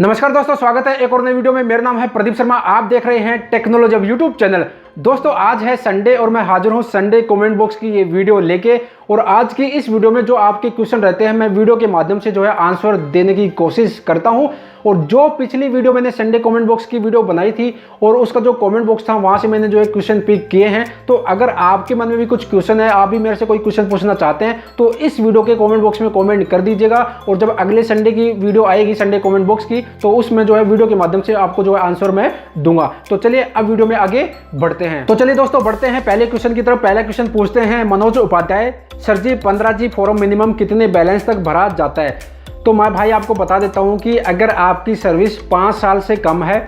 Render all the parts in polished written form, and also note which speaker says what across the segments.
Speaker 1: नमस्कार दोस्तों, स्वागत है एक और नई वीडियो में। मेरा नाम है प्रदीप शर्मा, आप देख रहे हैं टेक्नोलॉजी अब यूट्यूब चैनल। दोस्तों आज है संडे और मैं हाजिर हूं संडे कमेंट बॉक्स की ये वीडियो लेके। और आज की इस वीडियो में जो आपके क्वेश्चन रहते हैं मैं वीडियो के माध्यम से जो है आंसर देने की कोशिश करता हूं। और जो पिछली वीडियो मैंने संडे कमेंट बॉक्स की वीडियो बनाई थी और उसका जो कमेंट बॉक्स था वहां से मैंने जो है क्वेश्चन पिक किए हैं। तो अगर आपके मन में भी कुछ क्वेश्चन है, आप भी मेरे से कोई क्वेश्चन पूछना चाहते हैं तो इस वीडियो के कमेंट बॉक्स में कमेंट कर दीजिएगा। और जब अगले संडे की वीडियो आएगी संडे कमेंट बॉक्स की, तो उसमें जो है वीडियो के माध्यम से आपको जो है आंसर मैं दूंगा। तो चलिए अब वीडियो में आगे बढ़ते हैं। तो चलिए दोस्तों बढ़ते हैं पहले क्वेश्चन की तरफ। पहला क्वेश्चन पूछते हैं मनोज उपाध्याय, सर जी 15G फॉर्म मिनिमम कितने बैलेंस तक भरा जाता है? तो मैं भाई आपको बता देता हूं कि अगर आपकी सर्विस 5 साल से कम है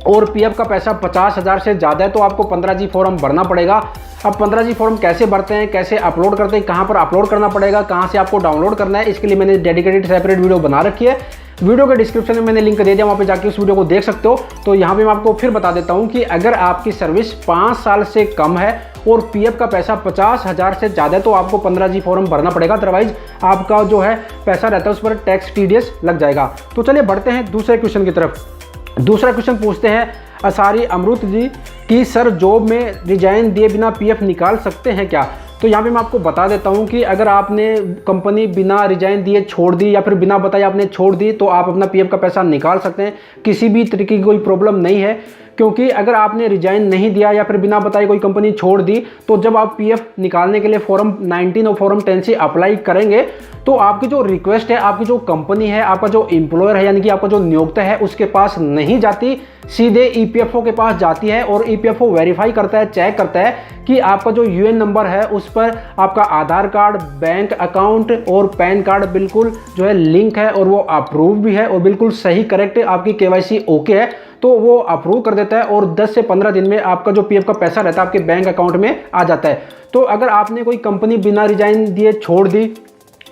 Speaker 1: और पीएफ का पैसा 50,000 से ज़्यादा है तो आपको 15G फॉर्म भरना पड़ेगा। अब 15G फॉर्म कैसे भरते हैं, कैसे अपलोड करते हैं, कहाँ पर अपलोड करना पड़ेगा, कहाँ से आपको डाउनलोड करना है, इसके लिए मैंने डेडिकेटेड सेपरेट वीडियो बना रखी है। वीडियो के डिस्क्रिप्शन में मैंने लिंक दे दिया, वहाँ पे जाके उस वीडियो को देख सकते हो। तो यहाँ पे मैं आपको फिर बता देता हूँ कि अगर आपकी सर्विस 5 साल से कम है और पीएफ का पैसा 50,000 से ज़्यादा है तो आपको 15G फॉर्म भरना पड़ेगा, अदरवाइज आपका जो है पैसा रहता है उस पर टैक्स टीडीएस लग जाएगा। तो चलिए बढ़ते हैं दूसरे क्वेश्चन की तरफ। दूसरा क्वेश्चन पूछते हैं असारी अमृत जी कि सर जॉब में रिजाइन दिए बिना पीएफ निकाल सकते हैं क्या? तो यहाँ पे मैं आपको बता देता हूँ कि अगर आपने कंपनी बिना रिजाइन दिए छोड़ दी या फिर बिना बताए आपने छोड़ दी तो आप अपना पीएफ का पैसा निकाल सकते हैं। किसी भी तरीके की कोई प्रॉब्लम नहीं है, क्योंकि अगर आपने रिजाइन नहीं दिया या फिर बिना बताए कोई कंपनी छोड़ दी तो जब आप पीएफ निकालने के लिए फॉर्म 19 और फॉर्म 10 से अप्लाई करेंगे तो आपकी जो रिक्वेस्ट है, आपकी जो कंपनी है, आपका जो एम्प्लॉयर है यानी कि आपका जो नियोक्ता है उसके पास नहीं जाती, सीधे ईपीएफओ के पास जाती है। और ईपीएफओ वेरीफाई करता है, चेक करता है कि आपका जो यूएन नंबर है उस पर आपका आधार कार्ड, बैंक अकाउंट और पैन कार्ड बिल्कुल जो है लिंक है और वो अप्रूव भी है और बिल्कुल सही करेक्ट आपकी केवाईसी ओके है, तो वो अप्रूव कर देता है और 10 से 15 दिन में आपका जो पीएफ का पैसा रहता है आपके बैंक अकाउंट में आ जाता है। तो अगर आपने कोई कंपनी बिना रिजाइन दिए छोड़ दी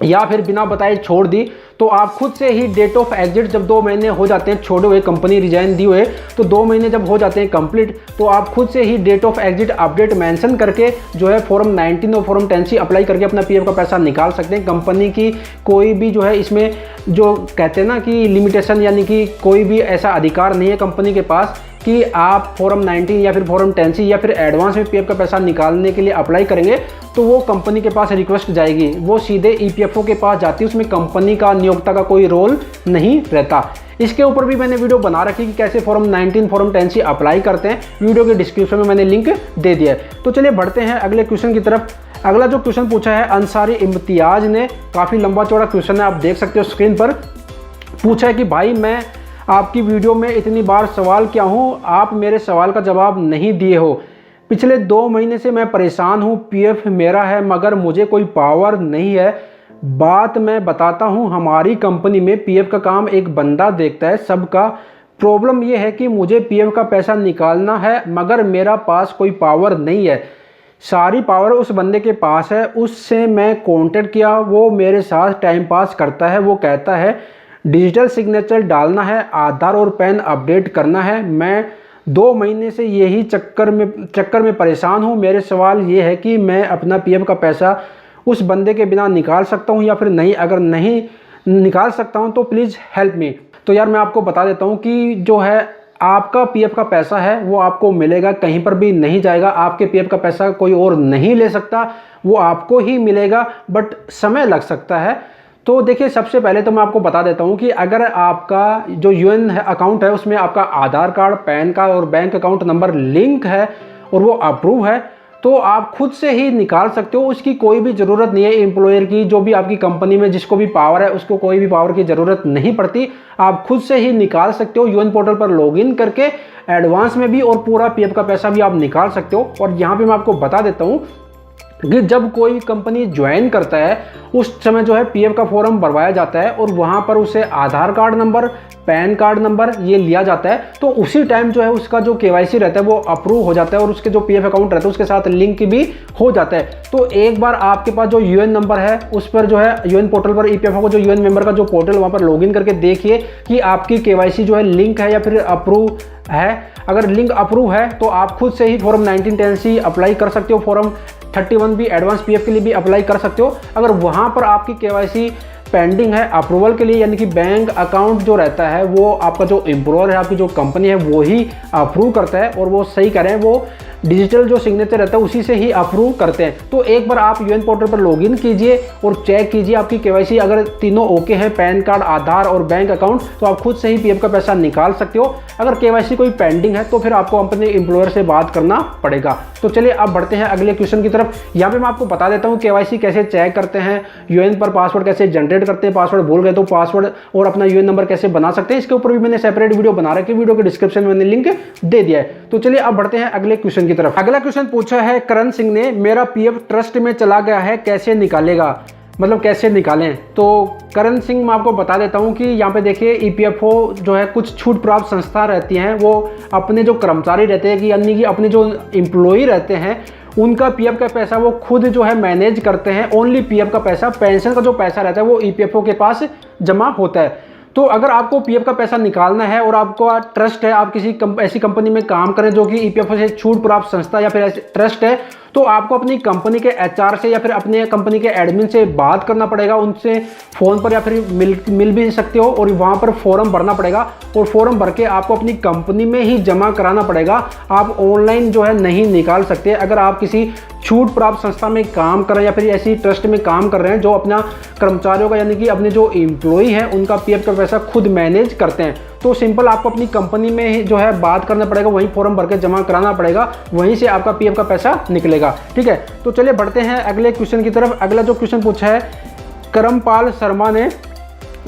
Speaker 1: या फिर बिना बताए छोड़ दी तो आप खुद से ही डेट ऑफ एग्जिट जब 2 महीने हो जाते हैं छोड़े हुए, कंपनी रिजाइन दिए हुए, तो 2 महीने जब हो जाते हैं कंप्लीट तो आप खुद से ही date of exit update mention करके जो है फॉर्म 19 और फॉर्म 10 अप्लाई करके अपना पीएफ का पैसा निकाल सकते हैं। कंपनी की कोई भी जो है इसमें जो कहते हैं ना कि लिमिटेशन यानी कि कोई भी ऐसा अधिकार नहीं है कंपनी के पास कि आप फॉर्म 19 या फिर फॉर्म 10 या फिर एडवांस में पीएफ का पैसा निकालने के लिए अप्लाई करेंगे तो वो कंपनी के पास रिक्वेस्ट जाएगी, वो सीधे ईपीएफओ के पास जाती है, उसमें कंपनी का नियोक्ता का कोई रोल नहीं रहता। इसके ऊपर भी मैंने वीडियो बना रखी कि कैसे फॉर्म 19 फॉर्म 10 अप्लाई करते हैं, वीडियो के डिस्क्रिप्शन में मैंने लिंक दे दिया है। तो चलिए बढ़ते हैं अगले क्वेश्चन की तरफ। अगला जो क्वेश्चन पूछा है अंसारी इम्तियाज ने, काफ़ी लंबा चौड़ा क्वेश्चन है, आप देख सकते हो स्क्रीन पर। पूछा है कि भाई मैं आपकी वीडियो में इतनी बार सवाल किया हूँ, आप मेरे सवाल का जवाब नहीं दिए हो। पिछले 2 महीने से मैं परेशान हूँ, पीएफ मेरा है मगर मुझे कोई पावर नहीं है। बात मैं बताता हूँ, हमारी कंपनी में पीएफ का काम एक बंदा देखता है सबका। प्रॉब्लम यह है कि मुझे पीएफ का पैसा निकालना है मगर मेरा पास कोई पावर नहीं है, सारी पावर उस बंदे के पास है। उससे मैं कांटेक्ट किया, वो मेरे साथ टाइम पास करता है। वो कहता है डिजिटल सिग्नेचर डालना है, आधार और पैन अपडेट करना है। मैं 2 महीने से यही चक्कर में परेशान हूँ। मेरे सवाल ये है कि मैं अपना पीएफ का पैसा उस बंदे के बिना निकाल सकता हूँ या फिर नहीं? अगर नहीं निकाल सकता हूँ तो प्लीज़ हेल्प मी। तो यार मैं आपको बता देता हूँ कि जो है आपका पीएफ का पैसा है वो आपको मिलेगा, कहीं पर भी नहीं जाएगा। आपके पीएफ का पैसा कोई और नहीं ले सकता, वो आपको ही मिलेगा, बट समय लग सकता है। तो देखिए सबसे पहले तो मैं आपको बता देता हूं कि अगर आपका जो यूएन अकाउंट है उसमें आपका आधार कार्ड, पैन कार्ड और बैंक अकाउंट नंबर लिंक है और वो अप्रूव है तो आप खुद से ही निकाल सकते हो। उसकी कोई भी ज़रूरत नहीं है एम्प्लॉयर की, जो भी आपकी कंपनी में जिसको भी पावर है उसको कोई भी पावर की ज़रूरत नहीं पड़ती, आप खुद से ही निकाल सकते हो। यूएन पोर्टल पर लॉगिन करके एडवांस में भी और पूरा पीएफ का पैसा भी आप निकाल सकते हो। और यहाँ पर मैं आपको बता देता हूँ कि जब कोई कंपनी ज्वाइन करता है उस समय जो है पीएफ का फॉर्म भरवाया जाता है और वहाँ पर उसे Aadhaar card number, PAN card number ये लिया जाता है, तो उसी टाइम जो है उसका जो केवाईसी रहता है वो अप्रूव हो जाता है और उसके जो पीएफ अकाउंट रहता है उसके साथ लिंक भी हो जाता है। तो एक बार आपके पास जो यूएन नंबर है उस पर जो है यूएन पोर्टल पर ईपीएफओ को जो यूएन मेंबर का जो पोर्टल वहाँ पर लॉगिन करके देखिए कि आपकी केवाईसी जो है लिंक है या फिर अप्रूव है। अगर लिंक अप्रूव है तो आप खुद से ही फॉर्म 19 10 अप्लाई कर सकते हो, फॉर्म 31 भी एडवांस पीएफ के लिए भी अप्लाई कर सकते हो। अगर वहाँ पर आपकी केवाईसी पेंडिंग है अप्रूवल के लिए, यानी कि बैंक अकाउंट जो रहता है वो आपका जो एम्प्लॉयर है, आपकी जो कंपनी है वो ही अप्रूव करता है, और वो सही करें वो डिजिटल जो सिग्नेचर रहता है उसी से ही अप्रूव करते हैं। तो एक बार आप यूएन पोर्टल पर लॉगिन कीजिए और चेक कीजिए आपकी केवाईसी अगर तीनों ओके है, पैन कार्ड, आधार और बैंक अकाउंट, तो आप खुद से ही पीएफ का पैसा निकाल सकते हो। अगर केवाईसी कोई पेंडिंग है तो फिर आपको अपने एम्प्लॉयर से बात करना पड़ेगा। तो चलिए अब बढ़ते हैं अगले क्वेश्चन की तरफ। यहाँ पे मैं आपको बता देता हूँ केवाईसी कैसे चेक करते हैं, यूएन पर पासवर्ड कैसे जनरेट करते हैं, पासवर्ड भूल गए तो पासवर्ड और अपना यूएन नंबर कैसे बना सकते हैं, इसके ऊपर भी मैंने सेपरेट वीडियो बना रखी है, वीडियो के डिस्क्रिप्शन में मैंने लिंक दे दिया है। तो चलिए अब बढ़ते हैं अगले क्वेश्चन की तरफ। अगला क्वेश्चन पूछा है करण सिंह ने, मेरा पीएफ ट्रस्ट में चला गया है कैसे निकालेगा, मतलब कैसे निकालें। तो करण सिंह मैं आपको बता देता हूं कि यहाँ पे देखिए ईपीएफओ जो है कुछ छूट प्राप्त संस्था रहती हैं, वो अपने जो कर्मचारी रहते हैं यानी कि अपने जो एम्प्लॉई रहते हैं उनका पीएफ का पैसा वो खुद जो है मैनेज करते हैं। ओनली पीएफ का पैसा, पेंशन का जो पैसा रहता है वो ईपीएफओ के पास जमा होता है। तो अगर आपको पीएफ का पैसा निकालना है और आपको ट्रस्ट है, आप किसी ऐसी कंपनी में काम करें जो कि ईपीएफओ से छूट प्राप्त संस्था या फिर ट्रस्ट है, तो आपको अपनी कंपनी के एचआर से या फिर अपने कंपनी के एडमिन से बात करना पड़ेगा, उनसे फ़ोन पर या फिर मिल भी सकते हो, और वहाँ पर फॉर्म भरना पड़ेगा और फॉर्म भर के आपको अपनी कंपनी में ही जमा कराना पड़ेगा। आप ऑनलाइन जो है नहीं निकाल सकते। अगर आप किसी छूट प्राप्त संस्था में काम कर रहे हैं या फिर ऐसी ट्रस्ट में काम कर रहे हैं जो अपना कर्मचारियों का यानी कि अपने जो एम्प्लॉई है उनका पीएफ का पैसा खुद मैनेज करते हैं, तो सिंपल आपको अपनी कंपनी में ही जो है बात करना पड़ेगा, वहीं फॉर्म भर के जमा कराना पड़ेगा, वहीं से आपका पीएफ का पैसा निकलेगा। ठीक है, तो चलिए बढ़ते हैं अगले क्वेश्चन की तरफ। अगला जो क्वेश्चन पूछा है करमपाल शर्मा ने,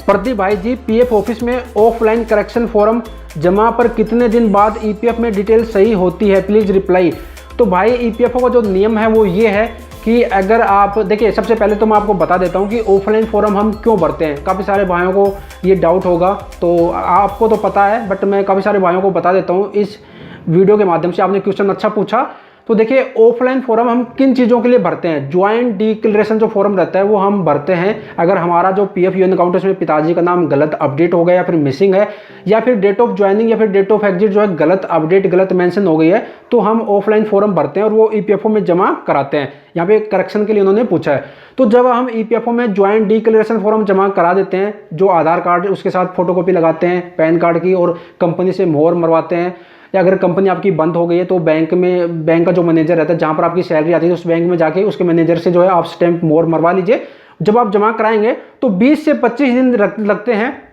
Speaker 1: प्रदीप भाई जी पीएफ ऑफिस में ऑफलाइन करेक्शन फॉर्म जमा पर कितने दिन बाद ईपीएफ में डिटेल सही होती है, प्लीज़ रिप्लाई। तो भाई ईपीएफओ का जो नियम है वो ये है कि अगर आप देखिए, सबसे पहले तो मैं आपको बता देता हूँ कि ऑफलाइन फॉर्म हम क्यों भरते हैं। काफ़ी सारे भाइयों को ये डाउट होगा, तो आपको तो पता है बट मैं काफ़ी सारे भाइयों को बता देता हूँ इस वीडियो के माध्यम से। आपने क्वेश्चन अच्छा पूछा। तो देखिए ऑफलाइन फॉर्म हम किन चीज़ों के लिए भरते हैं, ज्वाइंट डिक्लेरेशन जो फॉर्म रहता है वो हम भरते हैं अगर हमारा जो पीएफ यूएन अकाउंट है उसमें पिताजी का नाम गलत अपडेट हो गया या फिर मिसिंग है, या फिर डेट ऑफ ज्वाइनिंग या फिर डेट ऑफ एग्जिट जो है गलत अपडेट गलत मेंशन हो गई है, तो हम ऑफलाइन फॉर्म भरते हैं और वो ईपीएफओ में जमा कराते हैं। यहाँ पे करेक्शन के लिए उन्होंने पूछा है। तो जब हम ईपीएफओ में ज्वाइंट डिक्लेरेशन फॉर्म जमा करा देते हैं, जो आधार कार्ड उसके साथ फोटोकॉपी लगाते हैं पैन कार्ड की और कंपनी से मोहर मरवाते हैं, या अगर कंपनी आपकी बंद हो गई है तो बैंक का जो मैनेजर रहता है जहाँ पर आपकी सैलरी आती है उस बैंक में जाके उसके मैनेजर से जो है आप स्टैंप मोहर मरवा लीजिए। जब आप जमा कराएंगे तो 20 से 25 दिन लगते हैं।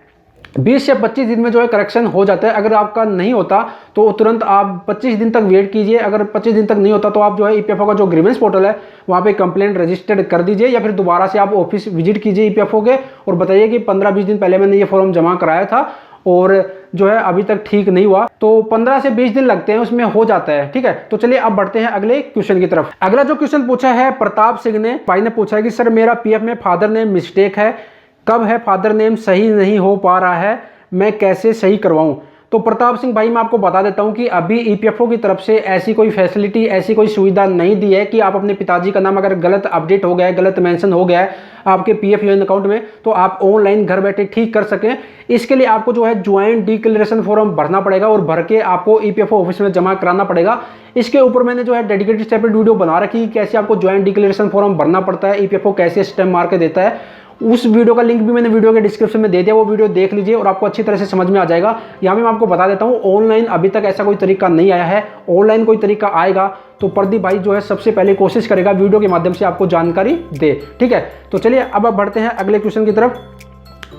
Speaker 1: 20 से 25 दिन में जो है करेक्शन हो जाता है। अगर आपका नहीं होता तो तुरंत आप 25 दिन तक वेट कीजिए। अगर 25 दिन तक नहीं होता तो आप जो है ईपीएफओ का जो ग्रीवेंस पोर्टल है वहाँ पे कंप्लेंट रजिस्टर्ड कर दीजिए, या फिर दोबारा से आप ऑफिस विजिट कीजिए ईपीएफओ के और बताइए कि 15-20 दिन पहले मैंने ये फॉर्म जमा कराया था और जो है अभी तक ठीक नहीं हुआ। तो 15 से 20 दिन लगते हैं, उसमें हो जाता है। ठीक है, तो चलिए अब बढ़ते हैं अगले क्वेश्चन की तरफ। अगला जो क्वेश्चन पूछा है प्रताप सिंह ने, भाई ने पूछा है कि सर मेरा पीएफ में फादर नेम मिस्टेक है, कब है फादर नेम सही नहीं हो पा रहा है, मैं कैसे सही करवाऊं। तो प्रताप सिंह भाई मैं आपको बता देता हूं कि अभी ईपीएफओ की तरफ से ऐसी कोई फैसिलिटी, ऐसी कोई सुविधा नहीं दी है कि आप अपने पिताजी का नाम अगर गलत अपडेट हो गया है, गलत मेंशन हो गया है आपके पीएफ यूएन अकाउंट में, तो आप ऑनलाइन घर बैठे ठीक कर सकें। इसके लिए आपको जो है ज्वाइंट डिक्लेरेशन फॉर्म भरना पड़ेगा और भर के आपको ईपीएफओ ऑफिस में जमा कराना पड़ेगा। इसके ऊपर मैंने जो है डेडिकेटेड सेपरेट वीडियो बना रखी है कैसे आपको ज्वाइंट डिक्लेरेशन फॉर्म भरना पड़ता है, ईपीएफओ कैसे स्टैम्प मार के देता है। उस वीडियो का लिंक भी मैंने वीडियो के डिस्क्रिप्शन में दे दिया, वो वीडियो देख लीजिए और आपको अच्छी तरह से समझ में आ जाएगा। यहाँ भी मैं आपको बता देता हूँ ऑनलाइन अभी तक ऐसा कोई तरीका नहीं आया है, ऑनलाइन कोई तरीका आएगा तो प्रदीप भाई जो है सबसे पहले कोशिश करेगा वीडियो के माध्यम से आपको जानकारी दे। ठीक है, तो चलिए अब आप बढ़ते हैं अगले क्वेश्चन की तरफ।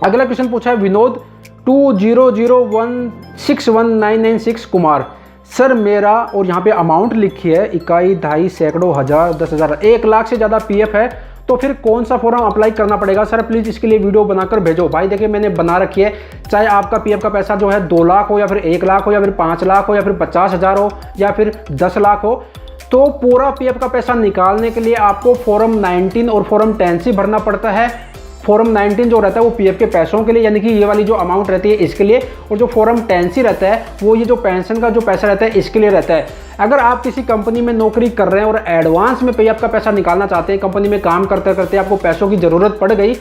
Speaker 1: अगला क्वेश्चन पूछा है विनोद 2001619996 कुमार, सर मेरा, और यहाँ पे अमाउंट लिखी है इकाई, दहाई, सैकड़ों, हजार, 10,000, 1 लाख से ज़्यादा पीएफ है, तो फिर कौन सा फॉर्म अप्लाई करना पड़ेगा सर, प्लीज़ इसके लिए वीडियो बनाकर भेजो। भाई देखिए मैंने बना रखी है, चाहे आपका पीएफ का पैसा जो है 2 लाख हो या फिर 1 लाख हो या फिर 5 लाख हो या फिर 50,000 हो या फिर 10 लाख हो, तो पूरा पीएफ का पैसा निकालने के लिए आपको फॉर्म 19 और फॉर्म 10C भरना पड़ता है। फॉर्म 19 जो रहता है वो पीएफ के पैसों के लिए, यानी कि ये वाली जो अमाउंट रहती है इसके लिए, और जो फॉर्म 10C रहता है वो ये जो पेंशन का जो पैसा रहता है इसके लिए रहता है। अगर आप किसी कंपनी में नौकरी कर रहे हैं और एडवांस में पीएफ का पैसा निकालना चाहते हैं, कंपनी में काम करते करते आपको पैसों की ज़रूरत पड़ गई,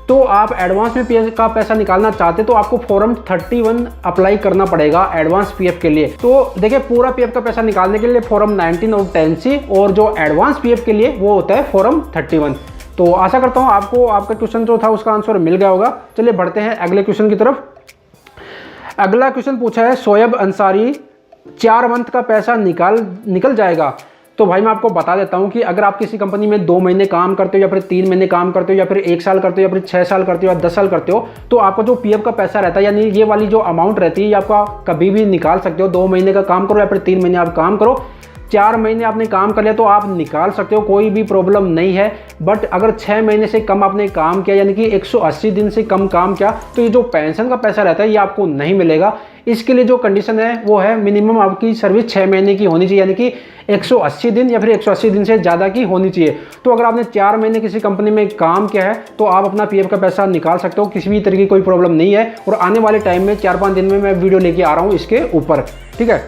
Speaker 1: तो आप एडवांस में पीएफ का पैसा निकालना चाहते तो आपको फॉर्म 31 अप्लाई करना पड़ेगा एडवांस पीएफ के लिए। तो देखिए पूरा पीएफ का पैसा निकालने के लिए फॉर्म 19 और 10C, और जो एडवांस पीएफ के लिए वो होता है फॉर्म 31। तो आशा करता हूँ आपको आपका क्वेश्चन जो था उसका आंसर मिल गया होगा। चलिए बढ़ते हैं अगले क्वेश्चन की तरफ। अगला क्वेश्चन पूछा है शोएब अंसारी, 4 मंथ का पैसा निकल जाएगा। तो भाई मैं आपको बता देता हूं कि अगर आप किसी कंपनी में 2 महीने काम करते हो या फिर 3 महीने काम करते हो या फिर 1 साल करते हो या फिर 6 साल करते हो या 10 साल करते हो, तो आपका जो पीएफ का पैसा रहता है यानी ये वाली जो अमाउंट रहती है ये आपका कभी भी निकाल सकते हो। 2 महीने का काम करो या फिर 3 महीने आप काम करो, 4 महीने आपने काम कर लिया तो आप निकाल सकते हो, कोई भी प्रॉब्लम नहीं है। बट अगर 6 महीने से कम आपने काम किया यानी कि 180 दिन से कम काम किया तो ये जो पेंशन का पैसा रहता है ये आपको नहीं मिलेगा। इसके लिए जो कंडीशन है वो है मिनिमम आपकी सर्विस 6 महीने की होनी चाहिए, यानी कि 180 दिन या फिर 180 दिन से ज़्यादा की होनी चाहिए। तो अगर आपने 4 महीने किसी कंपनी में काम किया है तो आप अपना पीएफ का पैसा निकाल सकते हो, किसी भी तरह की कोई प्रॉब्लम नहीं है। और आने वाले टाइम में 4-5 दिन में मैं वीडियो लेके आ रहा हूँ इसके ऊपर, ठीक है।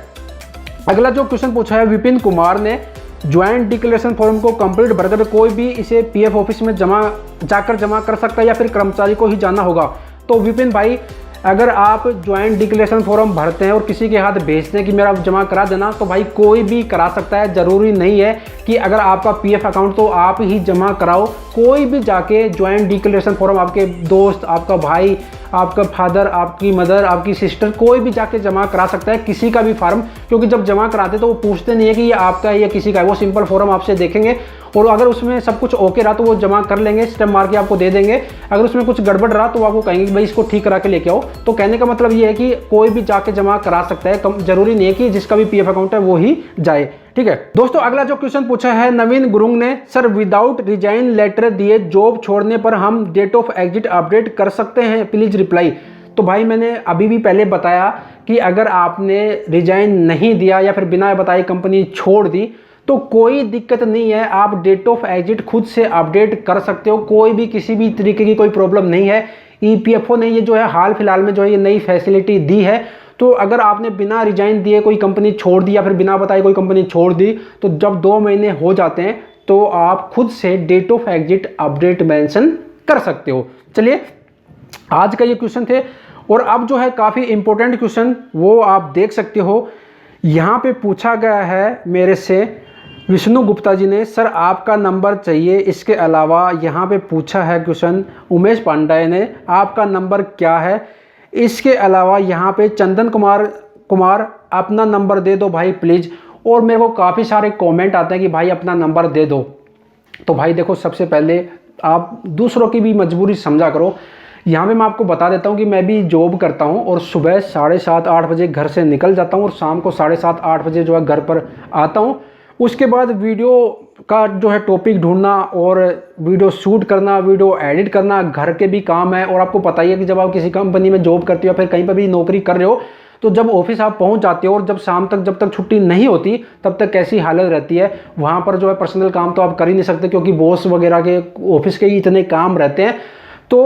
Speaker 1: अगला जो क्वेश्चन पूछा है विपिन कुमार ने, ज्वाइंट डिक्लेरेशन फॉर्म को कंप्लीट भरकर कोई भी इसे पीएफ ऑफिस में जाकर जमा कर सकता है या फिर कर्मचारी को ही जाना होगा। तो विपिन भाई, अगर आप ज्वाइंट डिक्लेरेशन फॉर्म भरते हैं और किसी के हाथ भेजते हैं कि मेरा जमा करा देना, तो भाई कोई भी करा सकता है। ज़रूरी नहीं है कि अगर आपका पीएफ अकाउंट तो आप ही जमा कराओ, कोई भी जाके ज्वाइंट डिक्लेरेशन फॉर्म, आपके दोस्त, आपका भाई, आपका फादर, आपकी मदर, आपकी सिस्टर, कोई भी जाके जमा करा सकता है किसी का भी फार्म। क्योंकि जब जमा कराते तो वो पूछते नहीं है कि ये आपका है या किसी का है, वो सिंपल फॉर्म आपसे देखेंगे और अगर उसमें सब कुछ ओके रहा तो वो जमा कर लेंगे, स्टैम्प मार के आपको दे देंगे। अगर उसमें कुछ गड़बड़ रहा तो वो आपको कहेंगे कि भाई इसको ठीक करा के लेके आओ। तो कहने का मतलब ये है कि कोई भी जाके जमा करा सकता है, जरूरी नहीं है कि जिसका भी पीएफ अकाउंट है वो ही जाए, ठीक है दोस्तों। अगला जो क्वेश्चन पूछा है नवीन गुरुंग ने, सर विदाउट रिजाइन लेटर दिए जॉब छोड़ने पर हम डेट ऑफ एग्जिट अपडेट कर सकते हैं, प्लीज रिप्लाई। तो भाई मैंने अभी भी पहले बताया कि अगर आपने रिजाइन नहीं दिया या फिर बिना बताए कंपनी छोड़ दी तो कोई दिक्कत नहीं है, आप डेट ऑफ एग्जिट खुद से अपडेट कर सकते हो, कोई भी किसी भी तरीके की कोई प्रॉब्लम नहीं है। ईपीएफओ ने ये जो है हाल फिलहाल में जो है ये नई फैसिलिटी दी है। तो अगर आपने बिना रिजाइन दिए कोई कंपनी छोड़ दी या फिर बिना बताए कोई कंपनी छोड़ दी तो जब 2 महीने हो जाते हैं तो आप खुद से date of exit update mention कर सकते हो। चलिए आज का ये क्वेश्चन थे और अब जो है काफ़ी इंपॉर्टेंट क्वेश्चन वो आप देख सकते हो। यहाँ पे पूछा गया है मेरे से विष्णु गुप्ता जी ने, सर आपका नंबर चाहिए। इसके अलावा यहाँ पे पूछा है क्वेश्चन उमेश पांडे ने, आपका नंबर क्या है। इसके अलावा यहाँ पे चंदन कुमार अपना नंबर दे दो भाई प्लीज़। और मेरे को काफ़ी सारे कमेंट आते हैं कि भाई अपना नंबर दे दो। तो भाई देखो, सबसे पहले आप दूसरों की भी मजबूरी समझा करो। यहाँ पे मैं आपको बता देता हूँ कि मैं भी जॉब करता हूँ और सुबह 7:30-8 बजे घर से निकल जाता हूँ और शाम को 7:30-8 बजे जो है घर पर आता हूँ। उसके बाद वीडियो का जो है टॉपिक ढूंढना और वीडियो शूट करना, वीडियो एडिट करना घर के भी काम है। और आपको पता ही है कि जब आप किसी कंपनी में जॉब करते हो या फिर कहीं पर भी नौकरी कर रहे हो तो जब ऑफिस आप पहुंच जाते हो और जब शाम तक जब तक छुट्टी नहीं होती तब तक कैसी हालत रहती है। वहाँ पर जो है पर्सनल काम तो आप कर ही नहीं सकते क्योंकि बॉस वगैरह के ऑफिस के ही इतने काम रहते हैं। तो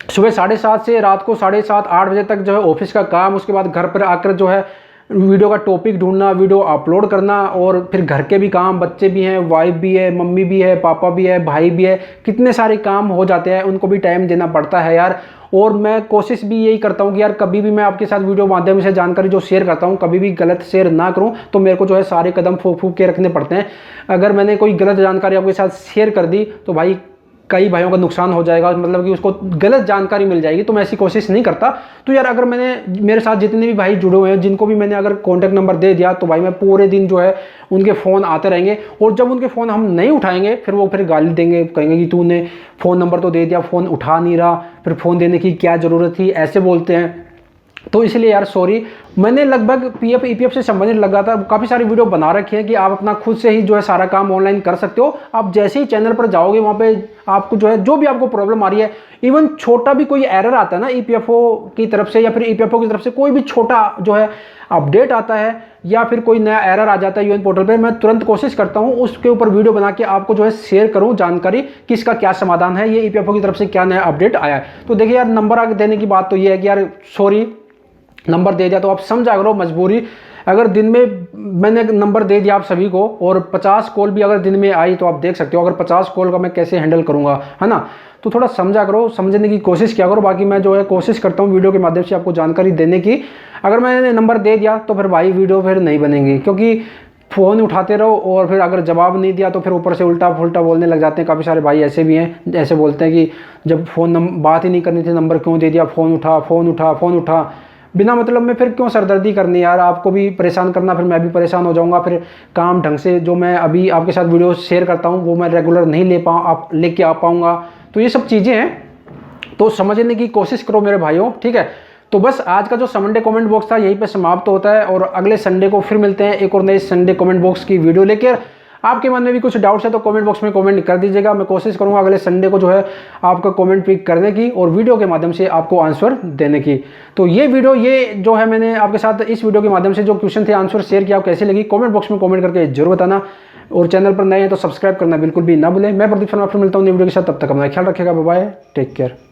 Speaker 1: सुबह 7:30 से रात को 7:30-8 बजे तक जो है ऑफिस का काम, उसके बाद घर पर आकर जो है वीडियो का टॉपिक ढूंढना, वीडियो अपलोड करना और फिर घर के भी काम, बच्चे भी हैं, वाइफ भी है, मम्मी भी है, पापा भी है, भाई भी है, कितने सारे काम हो जाते हैं, उनको भी टाइम देना पड़ता है यार। और मैं कोशिश भी यही करता हूँ कि यार कभी भी मैं आपके साथ वीडियो माध्यम से जानकारी जो शेयर करता हूँ कभी भी गलत शेयर ना करूँ। तो मेरे को जो है सारे कदम फूंक के रखने पड़ते हैं। अगर मैंने कोई गलत जानकारी आपके साथ शेयर कर दी तो भाई कई भाइयों का नुकसान हो जाएगा, मतलब कि उसको गलत जानकारी मिल जाएगी। तो मैं ऐसी कोशिश नहीं करता। तो यार अगर मेरे साथ जितने भी भाई जुड़े हुए हैं जिनको भी मैंने अगर कॉन्टैक्ट नंबर दे दिया तो भाई मैं पूरे दिन जो है उनके फ़ोन आते रहेंगे और जब उनके फ़ोन हम नहीं उठाएंगे फिर गाली देंगे, कहेंगे कि तूने फ़ोन नंबर तो दे दिया, फ़ोन उठा नहीं रहा, फिर फ़ोन देने की क्या ज़रूरत थी, ऐसे बोलते हैं। तो इसलिए यार सॉरी, मैंने लगभग पीएफ ईपीएफ से संबंधित लगा था काफ़ी सारी वीडियो बना रखी है कि आप अपना खुद से ही जो है सारा काम ऑनलाइन कर सकते हो। आप जैसे ही चैनल पर जाओगे वहाँ पे आपको जो है जो भी आपको प्रॉब्लम आ रही है, इवन छोटा भी कोई एरर आता है ना ईपीएफओ की तरफ से या फिर ईपीएफओ की तरफ से कोई भी छोटा जो है अपडेट आता है या फिर कोई नया एरर आ जाता है यूएन पोर्टल पे, मैं तुरंत कोशिश करता हूँ उसके ऊपर वीडियो बना के आपको जो है शेयर करूँ जानकारी कि इसका क्या समाधान है, ये ईपीएफओ की तरफ से क्या नया अपडेट आया है। तो देखिए यार नंबर आगे देने की बात तो ये है कि यार सॉरी नंबर दे दिया तो आप समझा करो मजबूरी। अगर दिन में मैंने नंबर दे दिया आप सभी को और 50 कॉल भी अगर दिन में आई तो आप देख सकते हो अगर 50 कॉल का मैं कैसे हैंडल करूंगा, है ना। तो थोड़ा समझा करो, समझने की कोशिश किया करो। बाकी मैं जो है कोशिश करता हूँ वीडियो के माध्यम से आपको जानकारी देने की। अगर मैंने नंबर दे दिया तो फिर भाई वीडियो फिर नहीं बनेगी, क्योंकि फ़ोन उठाते रहो और फिर अगर जवाब नहीं दिया तो फिर ऊपर से उल्टा फुल्टा बोलने लग जाते हैं। काफ़ी सारे भाई ऐसे भी हैं, ऐसे बोलते हैं कि जब बात ही नहीं करनी थी नंबर क्यों दे दिया, फ़ोन उठा फ़ोन उठा फ़ोन उठा, बिना मतलब में फिर क्यों सरदर्दी करनी यार, आपको भी परेशान करना, फिर मैं भी परेशान हो जाऊंगा, फिर काम ढंग से जो मैं अभी आपके साथ वीडियो शेयर करता हूँ वो मैं रेगुलर नहीं लेके आ पाऊँगा। तो ये सब चीज़ें हैं, तो समझने की कोशिश करो मेरे भाइयों, ठीक है। तो बस आज का जो संडे कमेंट बॉक्स था यहीं पे समाप्त होता है और अगले संडे को फिर मिलते हैं एक और नए संडे कमेंट बॉक्स की वीडियो लेकर। आपके मन में भी कुछ डाउट्स है तो कमेंट बॉक्स में कमेंट कर दीजिएगा। मैं कोशिश करूंगा अगले संडे को जो है आपका कमेंट पिक करने की और वीडियो के माध्यम से आपको आंसर देने की। तो ये वीडियो ये जो है मैंने आपके साथ इस वीडियो के माध्यम से जो क्वेश्चन थे आंसर शेयर किया, कैसी लगी कमेंट बॉक्स में कमेंट करके जरूर बताना। और चैनल पर नए हैं तो सब्सक्राइब करना बिल्कुल भी ना भूलें। मैं प्रदीप शर्मा फिर मिलता हूँ नई वीडियो के साथ, तब तक अपना ख्याल रखिएगा। Bye bye, take care.